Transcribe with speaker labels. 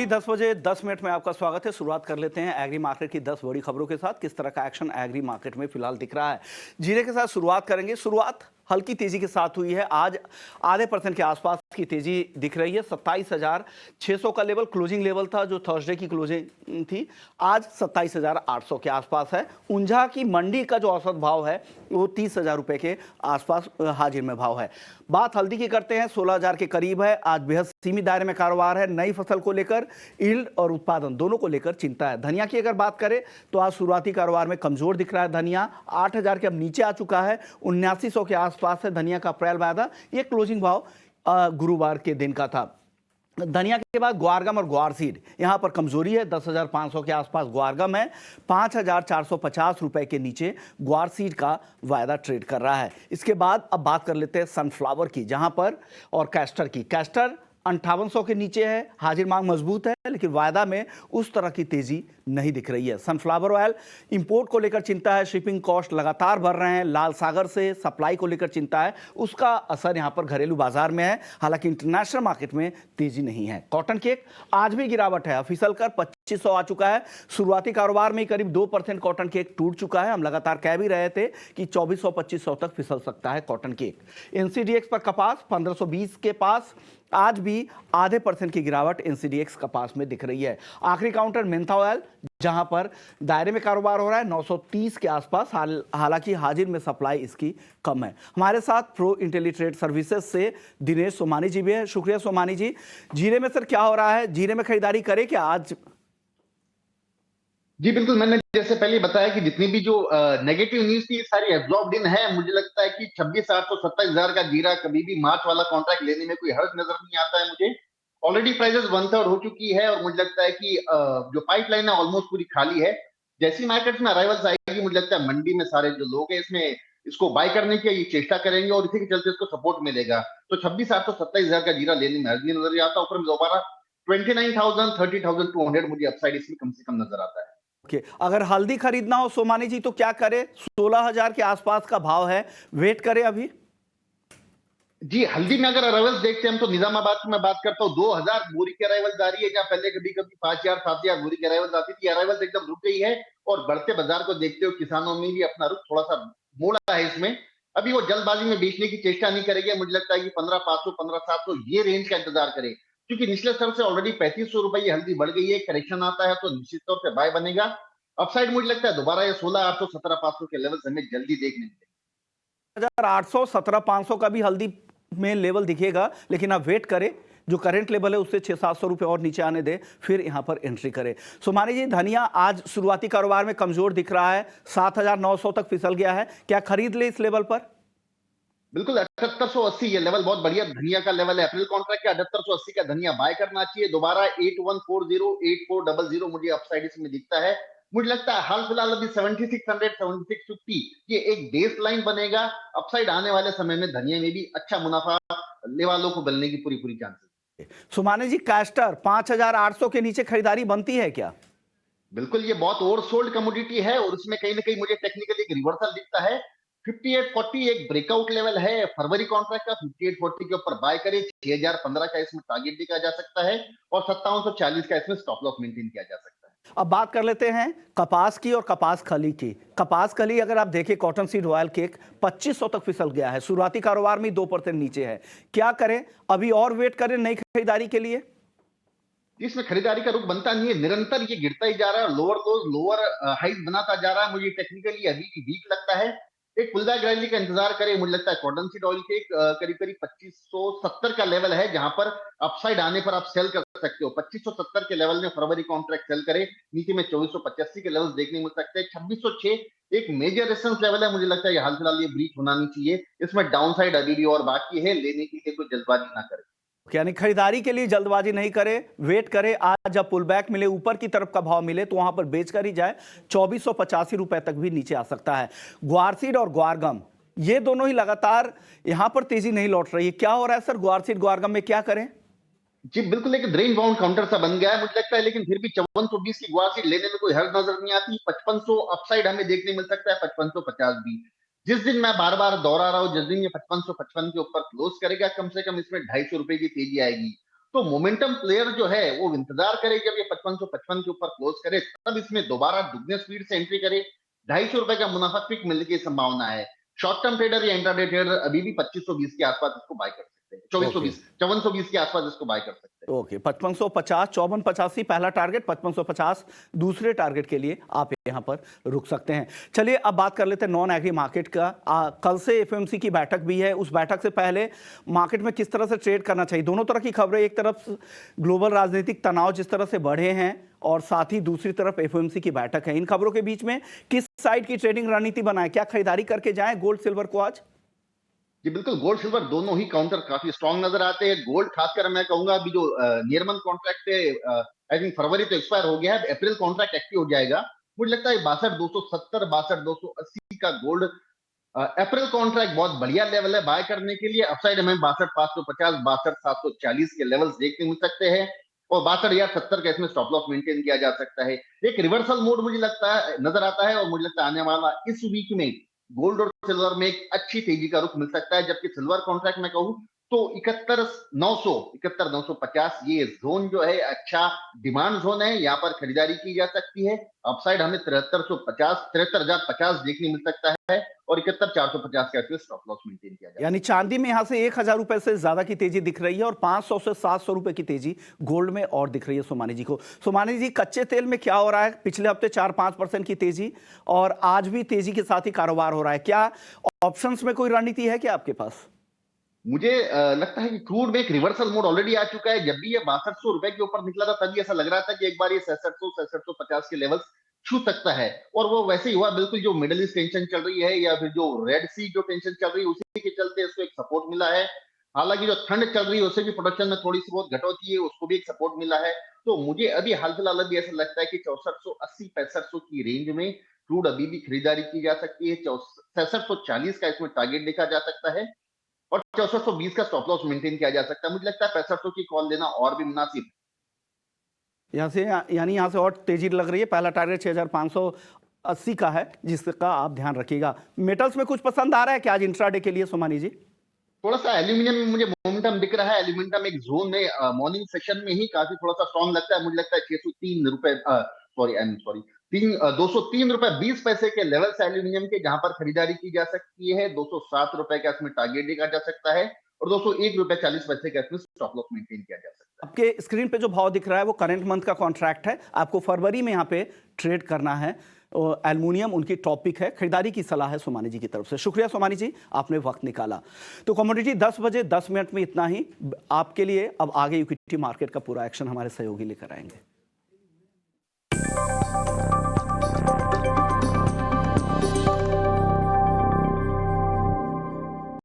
Speaker 1: अभी 10 बजे 10 मिनट में आपका स्वागत है। शुरुआत कर लेते हैं एग्री मार्केट की 10 बड़ी खबरों के साथ। किस तरह का एक्शन एग्री मार्केट में फिलहाल दिख रहा है, जीरे के साथ शुरुआत करेंगे। शुरुआत हल्की तेजी के साथ हुई है। आज आधे % के आसपास की तेजी दिख रही है। 27,600 का लेवल क्लोजिंग लेवल था जो थर्सडे की क्लोजिंग थी। आज 27,800 के आसपास है। ऊंझा की मंडी का जो औसत भाव है वो 30,000 रुपए के आसपास हाजिर में भाव है। बात हल्दी की करते हैं, 16,000 के करीब है। आज बेहद सीमित दायरे में कारोबार है। नई फसल को लेकर यील्ड और उत्पादन दोनों को लेकर चिंता है। धनिया की अगर बात करें तो आज शुरुआती कारोबार में कमजोर दिख रहा है। धनिया 8,000 के अब नीचे आ चुका है। 7900 के आसपास है धनिया का अप्रैल वायदा। ये क्लोजिंग भाव गुरुवार के दिन का था। धनिया के बाद ग्वारगम और ग्वार सीड यहां पर कमजोरी है। 10,500 के आसपास ग्वारगम है। 5,450 रुपए के नीचे ग्वार सीड का वायदा ट्रेड कर रहा है। इसके बाद अब बात कर लेते हैं सनफ्लावर की, जहां पर और कैस्टर की। कैस्टर 5800 के नीचे है। हाजिर मांग मजबूत है लेकिन वायदा में उस तरह की तेजी नहीं दिख रही है। सनफ्लावर ऑयल इंपोर्ट को लेकर चिंता है। शिपिंग कॉस्ट लगातार बढ़ रहे हैं। लाल सागर से सप्लाई को लेकर चिंता है। उसका असर यहां पर घरेलू बाजार में है। हालांकि इंटरनेशनल मार्केट में तेजी नहीं है। कॉटन केक आज भी गिरावट है। फिसल कर 2500 आ चुका है। शुरुआती कारोबार में करीब 2% कॉटन केक टूट चुका है। हम लगातार कह भी रहे थे कि 2400-2500 तक फिसल सकता है कॉटन केक। एनसीडीएक्स पर कपास 1520 के पास। आज भी आधे % की गिरावट एनसीडीएक्स कपास में दिख रही है। आखिरी काउंटर मेंथा ऑयल, जहां पर दायरे में कारोबार हो रहा है 930 के आसपास। हालांकि हाजिर में सप्लाई इसकी कम है। हमारे साथ प्रो इंटेलीट्रेड सर्विसेज से दिनेश सोमानी जी भी है। शुक्रिया सोमानी जी। जीरे में सर क्या हो रहा है? जीरे में खरीदारी करे क्या आज?
Speaker 2: जी बिल्कुल, मैंने जैसे पहले बताया कि जितनी भी जो नेगेटिव न्यूज थी सारी एब्जॉर्ब्ड इन है। मुझे लगता है कि 26,800 27,000 का जीरा कभी भी मार्च वाला कॉन्ट्रैक्ट लेने में कोई हर्ज नजर नहीं आता है मुझे। ऑलरेडी प्राइसेस 1/3 हो चुकी है और मुझे लगता है कि जो पाइपलाइन है ऑलमोस्ट पूरी खाली है। जैसी मार्केट में अराइवल्स आएगी मुझे लगता है मंडी में सारे जो लोग हैं इसमें इसको बाय करने की ये चेष्टा करेंगे और इसी के चलते इसको सपोर्ट मिलेगा। तो 26,800 27,000 का जीरा लेने में हर्ज नहीं नजर आता। ऊपर में दोबारा 29,000 30,200 मुझे अपसाइड इसमें कम से कम नजर आता है।
Speaker 1: ओके, अगर हल्दी खरीदना हो सोमानी जी तो क्या करे? 16,000 के आसपास का भाव है। वेट करे अभी?
Speaker 2: जी, हल्दी में अगर अराइवल्स देखते हैं हम तो निजामाबाद की मैं बात करता हूँ 2,000 बोरी की अराइवल्स आ रही है, जहां पहले कभी कभी 5,000 7,000 बोरी की अराइवल्स आती थी। अराइवल्स एकदम रुक गई है और बढ़ते बाजार को देखते हुए किसानों ने भी अपना रुख थोड़ा सा मोड़ा है इसमें। अभी वो जल्दबाजी में बेचने की चेष्टा नहीं करेंगे। मुझे लगता है कि 15,500 15,700 ये रेंज का इंतजार करें, क्योंकि निचले स्तर से ऑलरेडी 3500 रुपए हल्दी बढ़ गई है। करेक्शन आता है तो निश्चित तौर पर बाय बनेगा। अपसाइड मुझे लगता है दोबारा ये 16,800 17,500 के लेवल हमें जल्दी देखने मिलेंगे।
Speaker 1: 1,800 17,500 का भी हल्दी में लेवल दिखेगा, लेकिन आप वेट करें। जो करंट लेवल है उससे 600-700 रुपए और नीचे आने दे, फिर यहां पर एंट्री करें। सोमानी जी, धनिया आज शुरुआती कारोबार में कमजोर दिख रहा है। 7,900 तक फिसल गया है। क्या खरीद ले इस लेवल पर?
Speaker 2: बिल्कुल 7880 ये लेवल बहुत बढ़िया धनिया का लेवल है। अप्रैल कॉन्ट्रैक्ट का 7880 का धनिया बाय करना चाहिए। दोबारा 8140 8400 मुझे अपसाइड इसमें दिखता है। मुझे लगता है हाल फिलहाल अभी 7600 7650 ये एक बेस लाइन बनेगा। अपसाइड आने वाले समय में धनिया में भी अच्छा मुनाफा ले वालों को मिलने की पूरी पूरी चांसेस।
Speaker 1: सोमानी जी, कैस्टर 5,800 के नीचे खरीदारी बनती है क्या?
Speaker 2: बिल्कुल, ये बहुत ओवरसोल्ड कमोडिटी है और उसमें कहीं ना कहीं मुझे टेक्निकली एक रिवर्सल दिखता है। 5840 एक ब्रेकआउट लेवल है फरवरी कॉन्ट्रैक्ट का। 5840 के ऊपर बाय करे। 6015 का इसमें टारगेट देखा जा सकता है और 5740 का इसमें स्टॉप लॉस मेंटेन किया जा सकता है।
Speaker 1: अब बात कर लेते हैं कपास की और कपास खली की। कपास खली अगर आप देखें, कॉटन सीड रॉयल केक 2500 तक फिसल गया है। शुरुआती कारोबार में 2% नीचे है। क्या करें? अभी और वेट करें नई खरीदारी के लिए?
Speaker 2: इसमें खरीदारी का रुख बनता नहीं है। निरंतर ये गिरता ही जा रहा है। लोअर लोज लोअर हाइट बनाता जा रहा है। मुझे टेक्निकली अभी भी वीक लगता है। एक पुल बैक रैली का इंतजार करें। मुझे लगता है कॉटन सीड ऑयल के करीब करीब 2570 का लेवल है, जहां पर अपसाइड आने पर आप सेल कर सकते हो। 2570 के लेवल में फरवरी कॉन्ट्रैक्ट सेल करें। नीचे में 2485 के लेवल देखने मिल सकते हैं। 2606 एक मेजर रेजिस्टेंस लेवल है। मुझे लगता है हाल फिलहाल ये ब्रीच होना नहीं चाहिए। इसमें डाउन साइड अभी भी और बाकी है। लेने के लिए कोई जल्दबाजी ना करें।
Speaker 1: यानी खरीदारी के लिए जल्दबाजी नहीं करे, वेट करे। आज जब पुल बैक मिले, ऊपर की तरफ का भाव मिले तो वहां पर बेच कर ही जाए। 2485 रुपए तक भी नीचे आ सकता है। ग्वारसीड और ग्वारगम ये दोनों ही लगातार यहां पर तेजी नहीं लौट रही है। क्या हो रहा है सर? ग्वारसीड ग्वारगम में क्या करें?
Speaker 2: जी बिल्कुल, एक रेंज बाउंड काउंटर सा बन गया है मुझे लगता है। लेकिन फिर भी 5420 की गुआ सीट लेने में कोई हर्ज नजर नहीं आती। 5500 अपसाइड हमें देखने मिल सकता है। 5550 भी जिस दिन मैं बार बार दोहरा रहा हूं, जिस दिन ये 5555 के ऊपर क्लोज करेगा कम से कम इसमें 250 रुपए की तेजी आएगी। तो मोमेंटम प्लेयर जो है वो इंतजार करे जब ये 5555 के ऊपर क्लोज करे, तब इसमें दोबारा दुगने स्पीड से एंट्री करे। ₹250 का मुनाफा क्विक मिलने की संभावना है। शॉर्ट टर्म ट्रेडर या इंट्राडे ट्रेडर अभी भी 2520 के आसपास इसको बाय कर सकते हैं।
Speaker 1: ओके
Speaker 2: 2420 5420 के आसपास इसको बाय कर सकते हैं।
Speaker 1: ओके 5550 5485 पहला टारगेट, 5550 दूसरे टारगेट के लिए आप यहां पर रुक सकते हैं। चलिए अब बात कर लेते हैं नॉन एग्री मार्केट का। कल से एफओएमसी की बैठक भी है, उस बैठक से पहले मार्केट में किस तरह से ट्रेड करना चाहिए? दोनों तरह की खबरें, एक तरफ ग्लोबल राजनीतिक तनाव जिस तरह से बढ़े हैं और साथ ही दूसरी तरफ एफओएमसी की बैठक है, इन खबरों के बीच में किस साइड की ट्रेडिंग रणनीति बनाए? क्या खरीदारी करके जाएं गोल्ड सिल्वर को आज?
Speaker 2: जी बिल्कुल, गोल्ड सिल्वर दोनों ही काउंटर काफी स्ट्रांग नजर आते हैं। गोल्ड खासकर मैं कहूंगा अभी जो नियर मंथ कॉन्ट्रैक्ट है, आई थिंक फरवरी तो एक्सपायर हो गया है, अप्रैल कॉन्ट्रैक्ट एक्टिव हो जाएगा। मुझे लगता है 6270 6280 का गोल्ड अप्रैल कॉन्ट्रैक्ट बहुत बढ़िया लेवल है बाय करने के लिए। अपसाइड हमें 62,550 62,740 के लेवल्स देखने मिल सकते हैं और 62,070 का इसमें स्टॉप लॉस मेंटेन किया जा सकता है। एक रिवर्सल मोड मुझे लगता है नजर आता है और मुझे लगता है आने वाला इस वीक में गोल्ड और सिल्वर में एक अच्छी तेजी का रुख मिल सकता है। जबकि सिल्वर कॉन्ट्रैक्ट में कहूं तो 71,900 71,950 ये जोन जो है अच्छा डिमांड जोन है, यहाँ पर खरीदारी की जा सकती है। अपसाइड हमें 7350 73,050 देखने मिल सकता है और 71,450 का स्टॉप लॉस मेंटेन किया जाए।
Speaker 1: यानी चांदी में यहां से 1000 रुपए से ज्यादा की तेजी दिख रही है और 500 से 700 रुपए की तेजी गोल्ड में और दिख रही है सोमानी जी को। सोमानी जी, कच्चे तेल में क्या हो रहा है? पिछले हफ्ते 4-5% की तेजी और आज भी तेजी के साथ ही कारोबार हो रहा है। क्या ऑप्शंस में कोई रणनीति है क्या आपके पास?
Speaker 2: मुझे लगता है कि क्रूड में एक रिवर्सल मोड ऑलरेडी आ चुका है। जब भी ये 6200 रुपए के ऊपर निकला था तभी ऐसा लग रहा था कि एक बार ये 6750 के लेवल्स छू सकता है और वो वैसे ही हुआ। बिल्कुल जो मिडिल ईस्ट टेंशन चल रही है या फिर जो रेड सी जो टेंशन चल रही है उसी के चलते इसको एक सपोर्ट मिला है। हालांकि जो ठंड चल रही है उससे भी प्रोडक्शन में थोड़ी सी बहुत घटौती है, उसको भी एक सपोर्ट मिला है। तो मुझे अभी हाल फिलहाल अभी ऐसा लगता है कि 6480 6500 की रेंज में क्रूड अभी भी खरीदारी की जा सकती है। 6640 का इसमें टारगेट देखा जा सकता है और 6420 का स्टॉप लॉस मेंटेन किया जा सकता है। मुझे लगता है 6500 की कॉल लेना और भी मुनासिब है।
Speaker 1: यहाँ से यानी यहाँ से और तेजी लग रही है। पहला टारगेट 6580 का है जिसका आप ध्यान रखिएगा। मेटल्स में कुछ पसंद आ रहा है क्या आज इंट्राडे के लिए सोमानी जी?
Speaker 2: थोड़ा सा एल्यूमिनियम में मुझे मोमेंटम दिख रहा है। एल्यूमिनियम एक जोन में मॉर्निंग सेशन में ही काफी थोड़ा सा स्ट्रॉन्ग लगता है। मुझे लगता है 603 रुपए सॉरी आई एम सॉरी 203 रुपए 20 पैसे के लेवल से एल्यूमिनियम के जहां पर खरीदारी की जा सकती है। 207 रुपए का इसमें टारगेट देखा जा सकता है और 201 रुपए 40 पैसे का इसमें स्टॉप लॉस मेंटेन किया जा सकता है।
Speaker 1: आपके स्क्रीन पे जो भाव दिख रहा है वो करंट मंथ का कॉन्ट्रैक्ट है, आपको फरवरी में यहाँ पे ट्रेड करना है। एल्युमिनियम उनकी टॉपिक है, खरीदारी की सलाह है सोमानी जी की तरफ से। शुक्रिया सोमानी जी, आपने वक्त निकाला। तो कमोडिटी 10 बजे 10 मिनट में इतना ही आपके लिए। अब आगे इक्विटी मार्केट का पूरा एक्शन हमारे सहयोगी लेकर आएंगे।